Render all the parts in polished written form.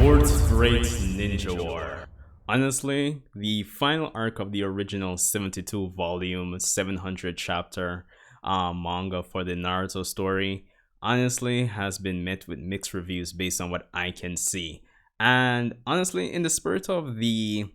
Fourth Great Ninja War. Honestly, the final arc of the original 72 volume, 700 chapter manga for the Naruto story, honestly has been met with mixed reviews based on what I can see. And honestly, in the spirit of the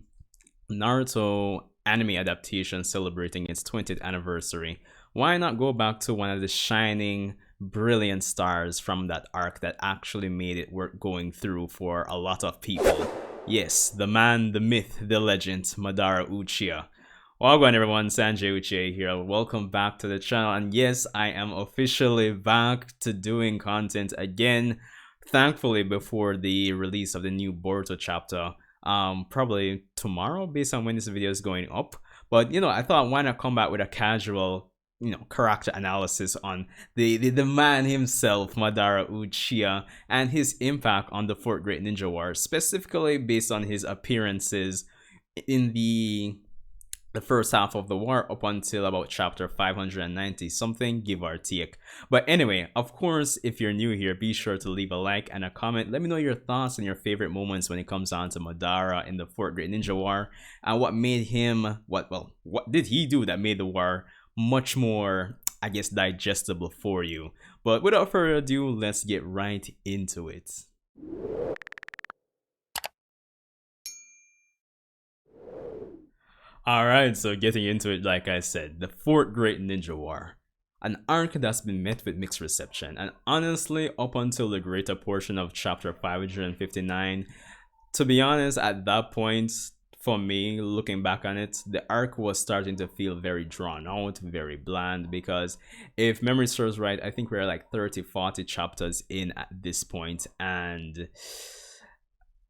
Naruto anime adaptation celebrating its 20th anniversary, why not go back to one of the shining, brilliant stars from that arc that actually made it worth going through for a lot of people? Yes, the man, the myth, the legend, Madara Uchiha. Welcome everyone, Sanjay Uchiha here. Welcome back to the channel, and yes, I am officially back to doing content again. Thankfully, before the release of the new Boruto chapter, probably tomorrow based on when this video is going up. But I thought, why not come back with a casual character analysis on the man himself, Madara Uchiha, and his impact on the Fourth Great Ninja War, specifically based on his appearances in the first half of the war up until about chapter 590 something, give or take. But anyway, of course, if you're new here, be sure to leave a like and a comment. Let me know your thoughts and your favorite moments when it comes down to Madara in the Fourth Great Ninja War, and what made him, what did he do that made the war much more, I guess, digestible for you. But without further ado, let's get right into it. Alright, so getting into it, like I said, the Fourth Great Ninja War. An arc that's been met with mixed reception, and honestly, up until the greater portion of chapter 559, to be honest, at that point, for me, looking back on it, the arc was starting to feel very drawn out, very bland, because if memory serves right, I think we're like 30-40 chapters in at this point, and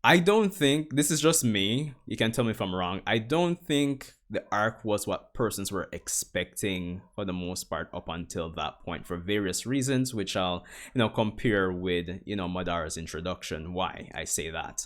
I don't think, this is just me, you can tell me if I'm wrong, I don't think the arc was what persons were expecting for the most part up until that point, for various reasons, which I'll compare with Madara's introduction, why I say that.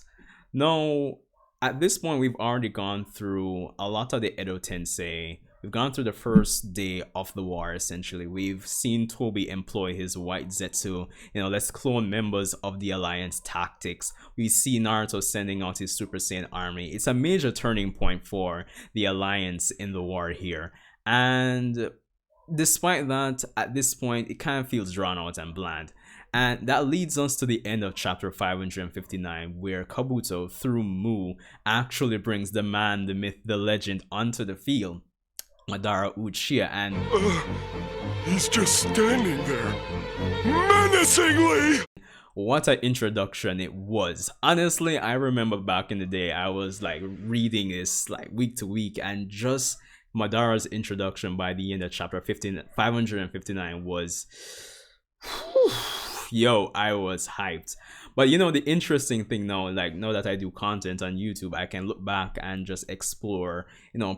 Now, at this point, we've already gone through a lot of the Edo Tensei. We've gone through the first day of the war, essentially. We've seen Toby employ his white Zetsu, let's clone members of the Alliance tactics. We see Naruto sending out his Super Saiyan army. It's a major turning point for the Alliance in the war here. And despite that, at this point, it kind of feels drawn out and bland. And that leads us to the end of chapter 559, where Kabuto, through Mu, actually brings the man, the myth, the legend onto the field, Madara Uchiha, and he's just standing there, menacingly! What an introduction it was. Honestly, I remember back in the day, I was like reading this like week to week, and just Madara's introduction by the end of chapter 559 was... yo, I was hyped. But the interesting thing now, like now that I do content on YouTube, I can look back and just explore,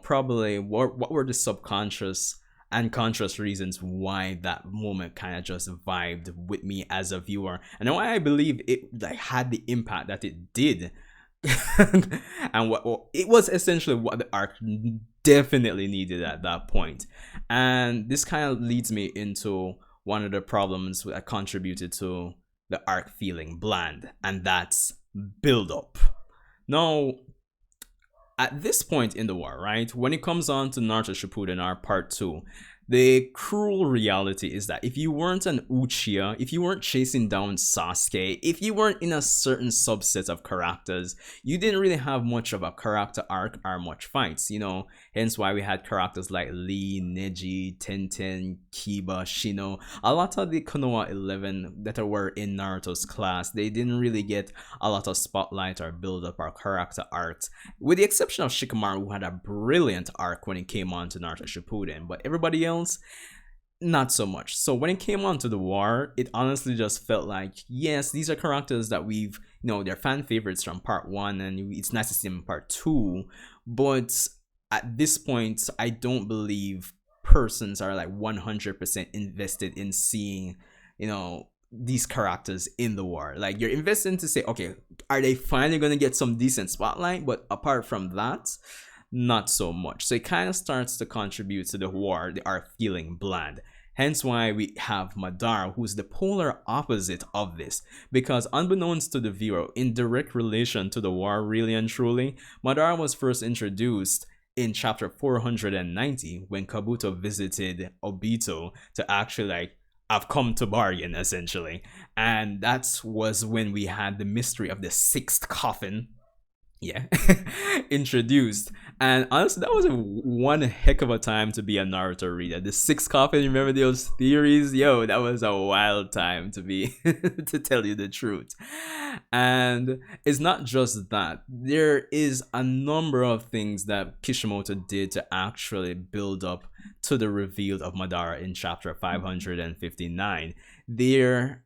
probably what were the subconscious and conscious reasons why that moment kind of just vibed with me as a viewer, and why I believe it like had the impact that it did. And what it was essentially what the arc definitely needed at that point. And this kind of leads me into one of the problems that contributed to the arc feeling bland, and that's build up. Now, at this point in the war, right, when it comes on to Naruto Shippuden, our part 2, the cruel reality is that if you weren't an Uchiha, if you weren't chasing down Sasuke, if you weren't in a certain subset of characters, you didn't really have much of a character arc or much fights, hence why we had characters like Lee, Neji, Tenten, Kiba, Shino. A lot of the Konoha 11 that were in Naruto's class, they didn't really get a lot of spotlight or build up or character arcs, with the exception of Shikamaru, who had a brilliant arc when it came on to Naruto Shippuden, but everybody else, not so much. So when it came on to the war, it honestly just felt like, yes, these are characters that we've, they're fan favorites from part 1, and it's nice to see them in part 2, but at this point, I don't believe persons are like 100% invested in seeing, these characters in the war. Like, you're invested to say, okay, are they finally going to get some decent spotlight? But apart from that, not so much. So it kind of starts to contribute to the war, the arc feeling bland. Hence why we have Madara, who's the polar opposite of this. Because unbeknownst to the viewer, in direct relation to the war really and truly, Madara was first introduced in chapter 490 when Kabuto visited Obito to actually like, I've come to bargain essentially. And that was when we had the mystery of the sixth coffin, yeah, introduced. And honestly, that was one heck of a time to be a Naruto reader. The sixth coffin, remember those theories? Yo, that was a wild time to be, to tell you the truth. And it's not just that. There is a number of things that Kishimoto did to actually build up to the reveal of Madara in chapter 559. There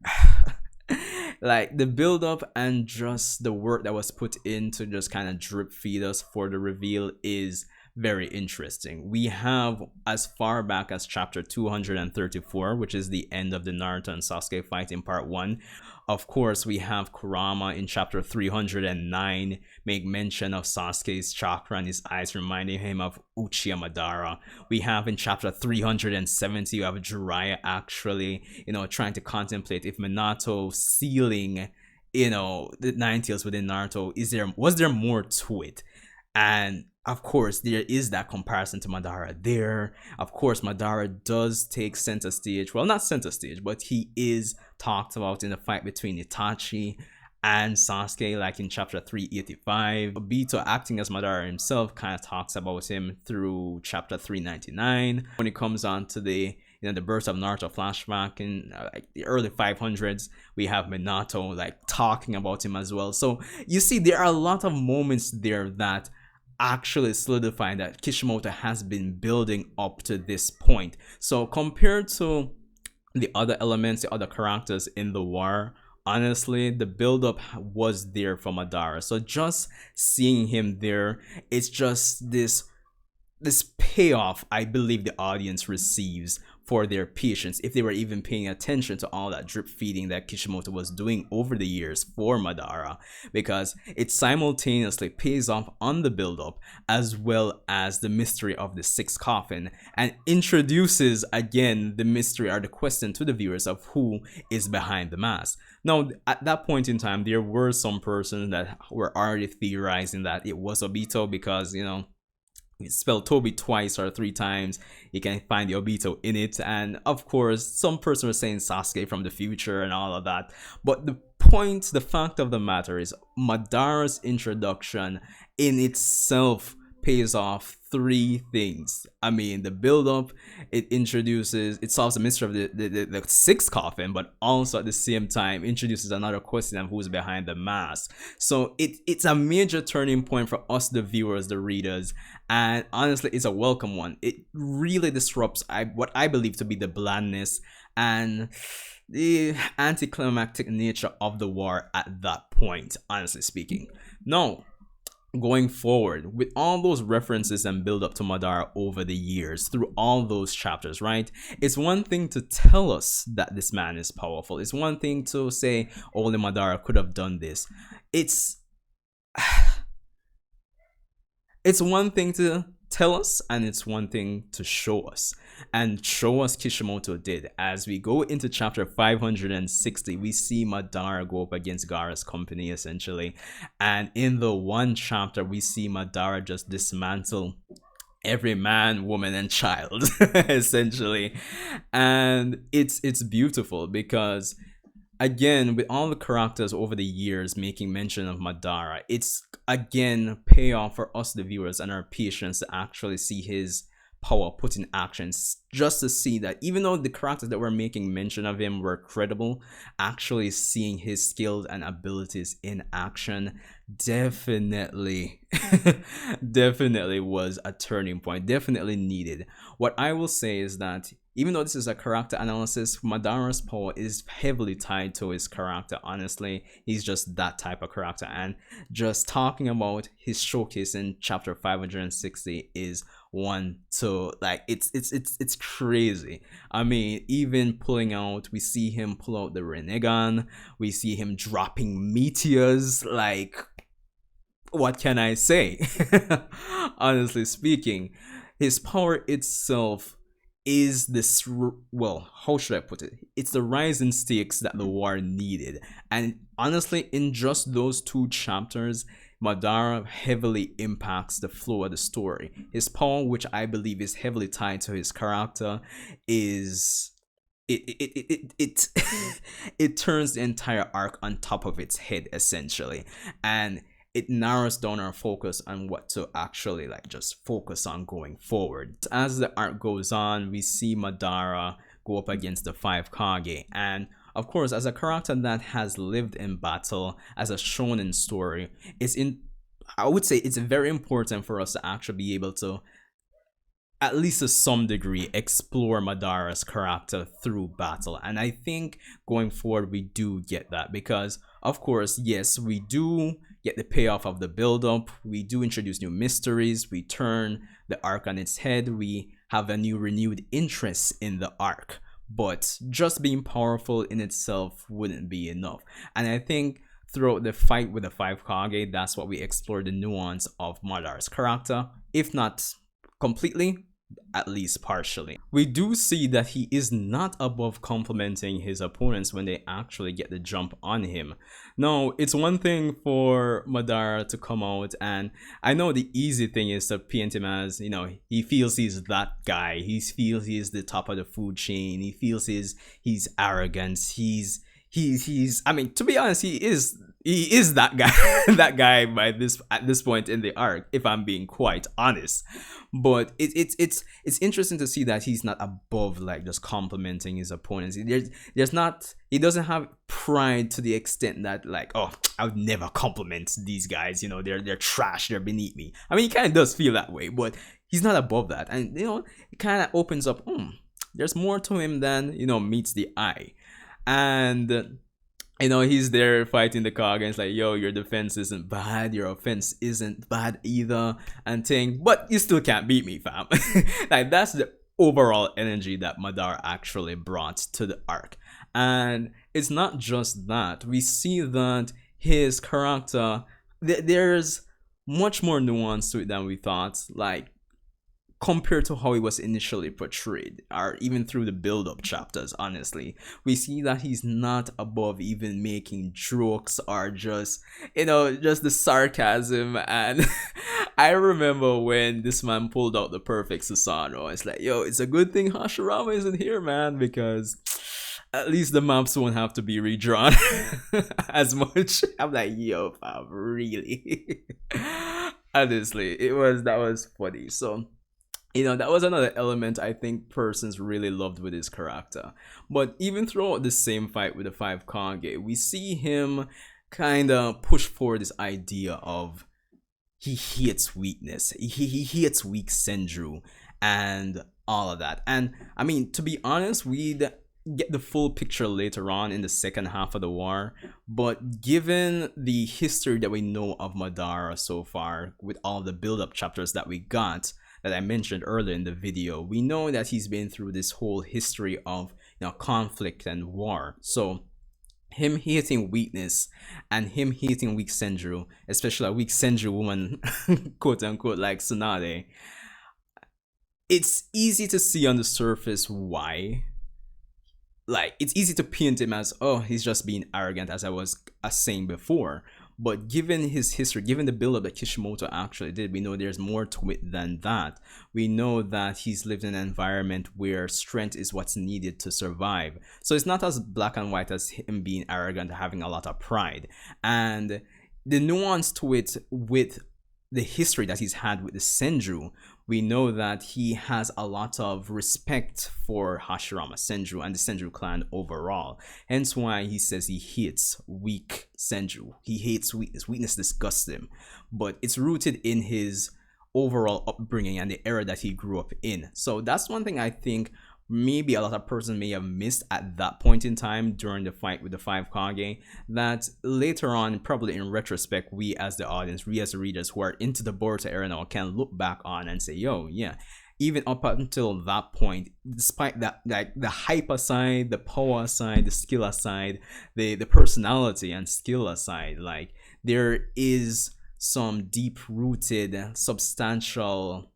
like the build up and just the work that was put in to just kind of drip feed us for the reveal is very interesting. We have as far back as chapter 234, which is the end of the Naruto and Sasuke fight in part 1. Of course, we have Kurama in chapter 309 make mention of Sasuke's chakra and his eyes reminding him of Uchiha Madara. We have in chapter 370, you have Jiraiya actually, trying to contemplate if Minato sealing, the Nine Tails within Naruto, was there more to it? And of course, there is that comparison to Madara there. Of course, Madara does take center stage. Well, not center stage, but he is talked about in the fight between Itachi and Sasuke, like in chapter 385. Obito, acting as Madara himself, kind of talks about him through chapter 399. When it comes on to the the birth of Naruto flashback in like the early 500s, we have Minato like talking about him as well. So you see, there are a lot of moments there that actually solidifying that Kishimoto has been building up to this point. So compared to the other elements, the other characters in the war, honestly, the build-up was there for Madara. So just seeing him there, it's just this payoff I believe the audience receives for their patience, if they were even paying attention to all that drip feeding that Kishimoto was doing over the years for Madara, because it simultaneously pays off on the build-up as well as the mystery of the sixth coffin, and introduces again the mystery or the question to the viewers of who is behind the mask. Now, at that point in time, there were some persons that were already theorizing that it was Obito because, you spell Toby twice or 3 times, you can find the Obito in it. And of course, some person was saying Sasuke from the future and all of that. But the fact of the matter is, Madara's introduction in itself pays off 3 things. I mean, the build-up, it solves the mystery of the sixth coffin, but also at the same time introduces another question of who's behind the mask. So it's a major turning point for us, the viewers, the readers, and honestly, it's a welcome one. It really disrupts what I believe to be the blandness and the anticlimactic nature of the war at that point, honestly speaking. Now, going forward, with all those references and build up to Madara over the years through all those chapters, right? It's one thing to tell us that this man is powerful. It's one thing to say only Madara could have done this. It's one thing to tell us, and it's one thing to show us. And show us Kishimoto did. As we go into chapter 560, we see Madara go up against Gaara's company essentially, and in the one chapter we see Madara just dismantle every man, woman, and child essentially. And it's beautiful because, again, with all the characters over the years making mention of Madara, it's again payoff for us, the viewers, and our patience to actually see his power put in actions, just to see that even though the characters that were making mention of him were credible, actually seeing his skills and abilities in action definitely was a turning point, definitely needed. What I will say is that even though this is a character analysis, Madara's power is heavily tied to his character. Honestly, he's just that type of character, and just talking about his showcase in chapter 560 is one to like, it's crazy. I mean, even we see him pull out the Rinnegan, we see him dropping meteors. Like, what can I say? Honestly speaking, his power itself is this, well, how should I put it? It's the rising stakes that the war needed. And honestly, in just those two chapters, Madara heavily impacts the flow of the story. His power, which I believe is heavily tied to his character, is it it turns the entire arc on top of its head essentially, and it narrows down our focus on what to actually like just focus on going forward. As the arc goes on, we see Madara go up against the five Kage, and of course, as a character that has lived in battle, as a shonen story, I would say it's very important for us to actually be able to, at least to some degree, explore Madara's character through battle. And I think going forward we do get that, because of course, yes, we do get the payoff of the build up, we do introduce new mysteries, we turn the arc on its head, we have a new renewed interest in the arc, but just being powerful in itself wouldn't be enough. And I think throughout the fight with the five Kage, that's what we explore, the nuance of Madara's character, if not completely, at least partially. We do see that he is not above complimenting his opponents when they actually get the jump on him. No, it's one thing for Madara to come out, and I know the easy thing is to paint him as, you know, he feels he's that guy, he feels he's the top of the food chain, he feels he's arrogant, he's I mean, to be honest, he is that guy that guy at this point in the arc, if I'm being quite honest. But it's interesting to see that he's not above like just complimenting his opponents. He doesn't have pride to the extent that like, oh, I would never compliment these guys, you know, they're trash, they're beneath me. I mean, he kind of does feel that way, but he's not above that. And you know, it kind of opens up, there's more to him than, you know, meets the eye. And you know, he's there fighting the Kage, and it's like, yo, your defense isn't bad, your offense isn't bad either, and thing, but you still can't beat me, fam. Like, that's the overall energy that Madara actually brought to the arc. And it's not just that, we see that his character, there's much more nuance to it than we thought, like compared to how he was initially portrayed, or even through the build-up chapters. Honestly, we see that he's not above even making jokes or just, you know, just the sarcasm. And I remember when this man pulled out the perfect Susanoo, it's like, yo, it's a good thing Hashirama isn't here, man, because at least the maps won't have to be redrawn as much. I'm like, yo, fam, really? Honestly, that was funny. So, you know, that was another element I think persons really loved with his character. But even throughout the same fight with the five Kage, we see him kind of push forward this idea of he hates weakness. He hates weak Senju and all of that. And I mean, to be honest, we'd get the full picture later on in the second half of the war, but given the history that we know of Madara so far, with all the build-up chapters that we got, that I mentioned earlier in the video, we know that he's been through this whole history of, you know, conflict and war. So him hating weakness and him hating weak Senju, especially a weak Senju woman, quote unquote, like Tsunade, it's easy to see on the surface why. Like, it's easy to paint him as, oh, he's just being arrogant, as I was saying before. But given his history, given the build-up that Kishimoto actually did, we know there's more to it than that. We know that he's lived in an environment where strength is what's needed to survive. So it's not as black and white as him being arrogant, having a lot of pride. And the nuance to it with the history that he's had with the Senju, we know that he has a lot of respect for Hashirama Senju and the Senju clan overall. Hence why he says he hates weak Senju. He hates weakness. Weakness disgusts him. But it's rooted in his overall upbringing and the era that he grew up in. So that's one thing I think maybe a lot of persons may have missed at that point in time during the fight with the five Kage, that later on, probably in retrospect, we as the audience, we as the readers who are into the Boruto era now, can look back on and say, yo, yeah, even up until that point, despite that, like the hype aside, the power aside, the skill aside, the personality and skill aside, like there is some deep rooted substantial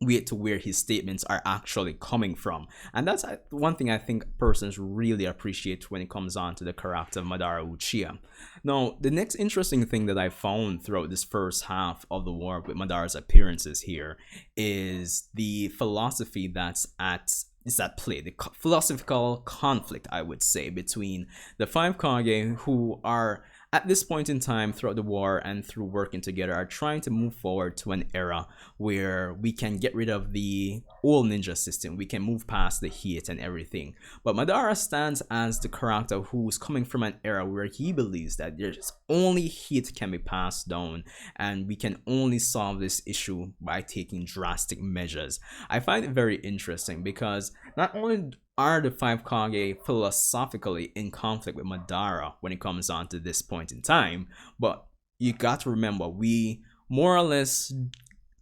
to where his statements are actually coming from. And that's one thing I think persons really appreciate when it comes on to the character of Madara Uchiha. Now, the next interesting thing that I found throughout this first half of the war with Madara's appearances here is the philosophy that's at play, the philosophical conflict, I would say, between the five Kage, who are at this point in time throughout the war and through working together, are trying to move forward to an era where we can get rid of the old ninja system, we can move past the hate and everything. But Madara stands as the character who's coming from an era where he believes that there's only hate can be passed down, and we can only solve this issue by taking drastic measures. I find it very interesting because not only are the five Kage philosophically in conflict with Madara when it comes on to this point in time, but you got to remember, we more or less,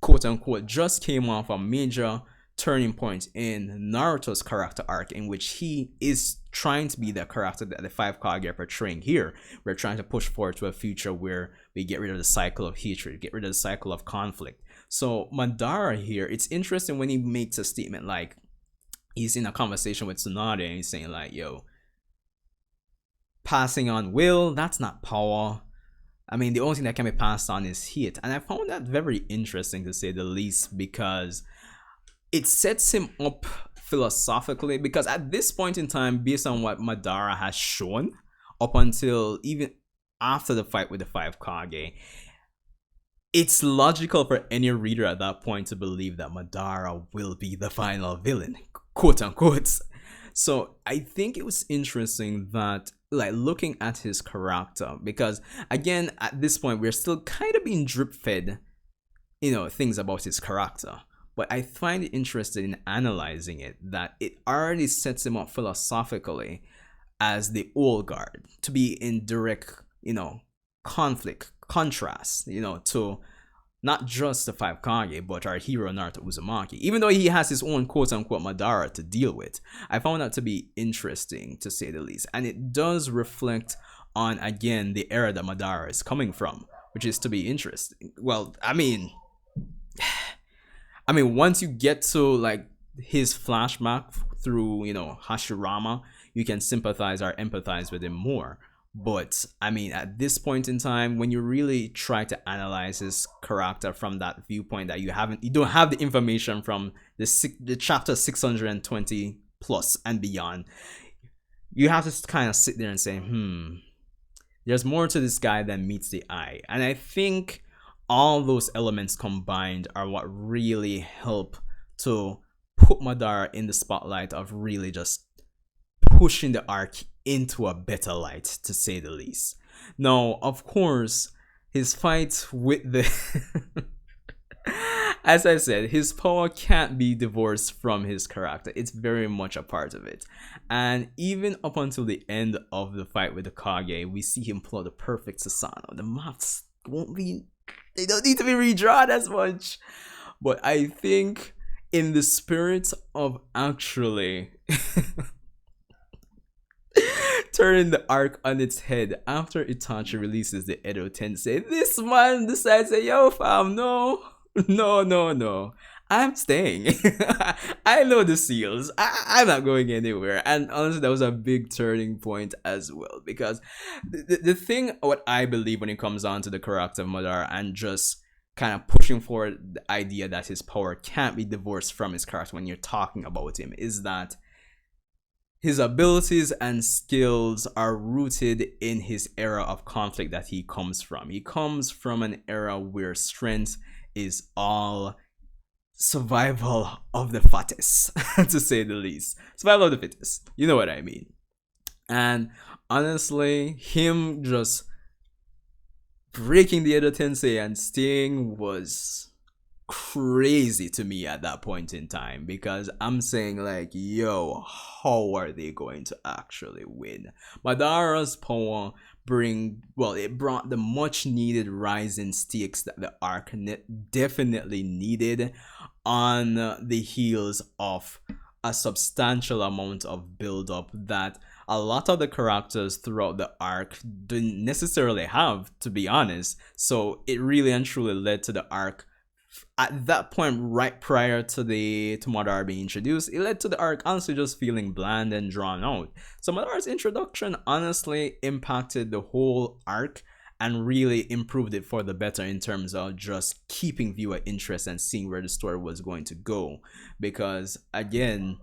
quote unquote, just came off a major turning point in Naruto's character arc, in which he is trying to be the character that the five Kage are portraying here. We're trying to push forward to a future where we get rid of the cycle of hatred, get rid of the cycle of conflict. So Madara here, it's interesting when he makes a statement like, he's in a conversation with Tsunade and he's saying like, yo, passing on will, that's not power. I mean, the only thing that can be passed on is hate. And I found that very interesting, to say the least, because it sets him up philosophically, because at this point in time, based on what Madara has shown up until even after the fight with the five Kage, it's logical for any reader at that point to believe that Madara will be the final villain, quote unquote. So I think it was interesting that, like, looking at his character, because again, at this point, we're still kind of being drip fed, things about his character. But I find it interesting in analyzing it, that it already sets him up philosophically as the old guard, to be in direct, conflict, contrast, to not just the five Kage, but our hero Naruto Uzumaki. Even though he has his own quote-unquote Madara to deal with, I found that to be interesting, to say the least. And it does reflect on, again, the era that Madara is coming from, which is to be interesting. Well, I mean, once you get to, like, his flashback through, Hashirama, you can sympathize or empathize with him more. But I mean, at this point in time, when you really try to analyze his character from that viewpoint, that you don't have the information from the chapter 620 plus and beyond, you have to kind of sit there and say, there's more to this guy than meets the eye. And I think all those elements combined are what really help to put Madara in the spotlight of really just pushing the arc into a better light, to say the least. Now, of course, his fight with the as I said, his power can't be divorced from his character. It's very much a part of it. And even up until the end of the fight with the Kage, we see him pull out the perfect Susanoo. The maps they don't need to be redrawn as much. But I think in the spirit of actually turning the arc on its head after Itachi releases the Edo Tensei, this man decides, yo fam, no, I'm staying. I know the seals. I'm not going anywhere. And honestly, that was a big turning point as well, because the thing, what I believe when it comes on to the character of Madara and just kind of pushing forward the idea that his power can't be divorced from his character when you're talking about him, is that his abilities and skills are rooted in his era of conflict that he comes from. He comes from an era where strength is all survival of the fittest, to say the least. Survival of the fittest. You know what I mean. And honestly, him just breaking the Edo Tensei and staying was crazy to me at that point in time, because I'm saying like, yo, how are they going to actually win? Madara's power it brought the much needed rise in stakes that the arc definitely needed, on the heels of a substantial amount of build up that a lot of the characters throughout the arc didn't necessarily have, to be honest. So it really and truly led to the arc at that point, right prior to Madara being introduced, it led to the arc honestly just feeling bland and drawn out. So Madara's introduction honestly impacted the whole arc and really improved it for the better in terms of just keeping viewer interest and seeing where the story was going to go. Because again,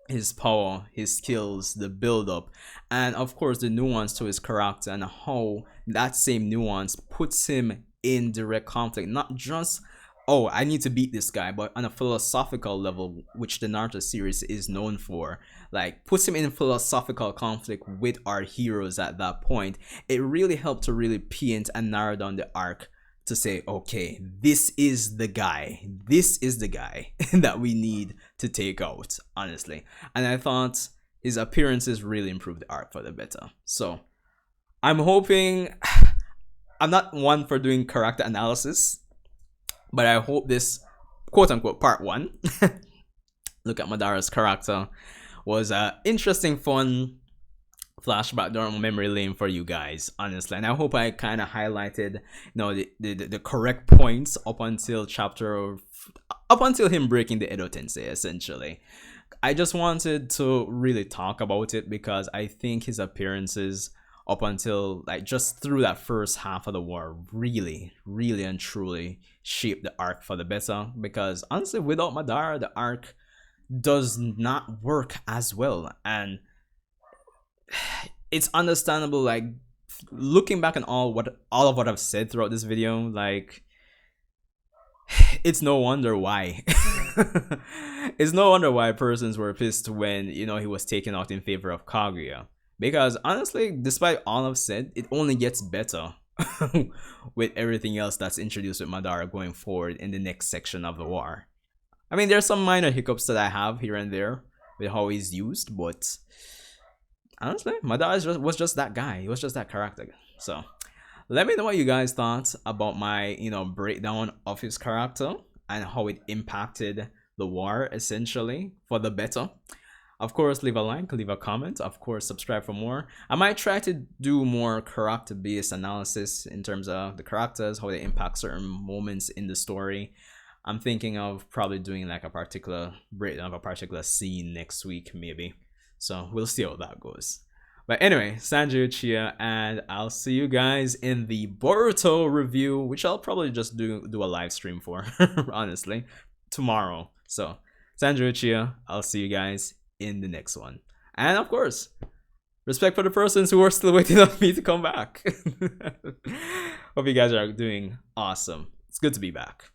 his power, his skills, the build up, and of course the nuance to his character and how that same nuance puts him in direct conflict, not just, oh, I need to beat this guy, but on a philosophical level, which the Naruto series is known for, like puts him in philosophical conflict with our heroes at that point. It really helped to really paint and narrow down the arc to say, okay, this is the guy that we need to take out, honestly. And I thought his appearances really improved the arc for the better. So I'm hoping, I'm not one for doing character analysis, but I hope this quote unquote part one look at Madara's character was a interesting, fun flashback down memory lane for you guys, honestly. And I hope I kind of highlighted, the correct points up until him breaking the Edo Tensei, essentially. I just wanted to really talk about it because I think his appearances up until, like, just through that first half of the war really and truly shaped the arc for the better. Because honestly, without Madara, the arc does not work as well. And it's understandable, like, looking back on all of what I've said throughout this video, like, it's no wonder why. It's no wonder why persons were pissed when, he was taken out in favor of Kaguya. Because honestly, despite all I've said, it only gets better with everything else that's introduced with Madara going forward in the next section of the war. I mean, there's some minor hiccups that I have here and there with how he's used, but honestly, Madara was just that guy. He was just that character. So let me know what you guys thought about my, breakdown of his character and how it impacted the war, essentially, for the better. Of course, leave a like, leave a comment. Of course, subscribe for more. I might try to do more character-based analysis in terms of the characters, how they impact certain moments in the story. I'm thinking of probably doing like a particular breakdown of a particular scene next week, maybe. So we'll see how that goes. But anyway, Sanjay Uchiha, and I'll see you guys in the Boruto review, which I'll probably just do a live stream for, honestly, tomorrow. So, Sanjay Uchiha, I'll see you guys in the next one. And of course, respect for the persons who are still waiting on me to come back. Hope you guys are doing awesome. It's good to be back.